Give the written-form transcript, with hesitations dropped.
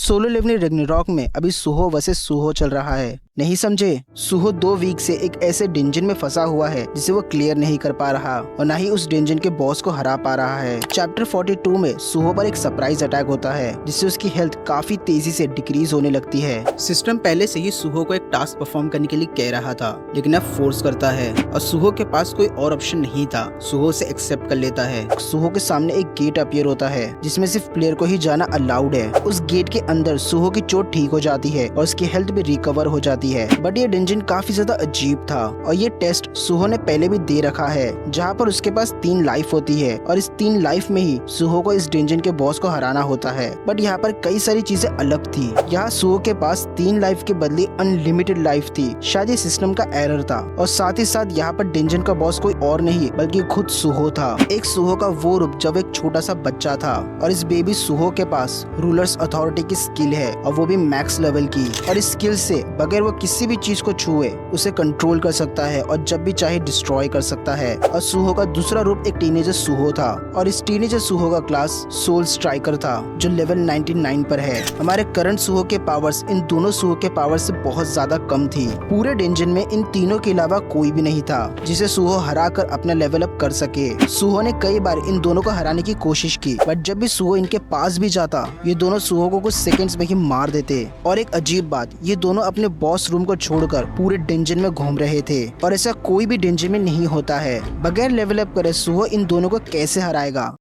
Solo levelling Ragnarok में अभी सुहो versus सुहो चल रहा है। नहीं समझे? सुहो 2 वीक से एक ऐसे डेंजन में फंसा हुआ है जिसे वो क्लियर नहीं कर पा रहा और ना ही उस डेंजन के बॉस को हरा पा रहा है। चैप्टर 42 में सुहो पर एक सरप्राइज अटैक होता है जिससे उसकी हेल्थ काफी तेजी से डिक्रीज होने लगती है। सिस्टम पहले से ही सुहो को एक टास्क परफॉर्म करने के लिए कह रहा था, लेकिन अब फोर्स करता है और सुहो के पास कोई और ऑप्शन नहीं था। सुहो से एक्सेप्ट कर लेता है। सुहो के सामने एक गेट अपीयर होता है जिसमें सिर्फ प्लेयर को ही जाना अलाउड है। उस गेट के अंदर सुहो की चोट ठीक हो जाती है और उसकी हेल्थ भी रिकवर हो जाती है। बट ये डेंजन काफी ज्यादा अजीब था और ये टेस्ट सुहो ने पहले भी दे रखा है, जहाँ पर उसके पास 3 लाइफ होती है और इस 3 लाइफ में ही सुहो को इस डेंजन के बॉस को हराना होता है। बट यहाँ पर कई सारी चीजें अलग थी। यहाँ सुहो के पास 3 लाइफ के बदले अनलिमिटेड लाइफ थी। शायद ये सिस्टम का एरर था और साथ ही साथ यहाँ पर डेंजन का बॉस कोई और नहीं बल्कि खुद सुहो था। एक सुहो का वो रूप जब एक छोटा सा बच्चा था और इस बेबी सुहो के पास रूलर्स अथॉरिटी की स्किल है और वो भी मैक्स लेवल की, और इस स्किल से बगैर वो किसी भी चीज को छुए उसे कंट्रोल कर सकता है और जब भी चाहे डिस्ट्रॉय कर सकता है। और सुहो का दूसरा रूप एक टीनेजर सुहो था और इस टीनेजर सुहो का क्लास सोल स्ट्राइकर था जो लेवल 99 पर है। हमारे करंट सुहो के पावर्स इन दोनों सुहो के पावर्स से बहुत ज्यादा कम थी। पूरे डेंजन में इन तीनों के अलावा कोई भी नहीं था जिसे सुहो हरा कर अपना लेवल अप कर सके। सुहो ने कई बार इन दोनों को हराने की कोशिश की, बट जब भी सुहो इनके पास भी जाता ये दोनों सुहो को कुछ सेकंड्स में ही मार देते। और एक अजीब बात, ये दोनों अपने बॉस रूम को छोड़कर पूरे डेंजन में घूम रहे थे और ऐसा कोई भी डेंजन में नहीं होता है। बगैर लेवल अप करे सुहो इन दोनों को कैसे हराएगा?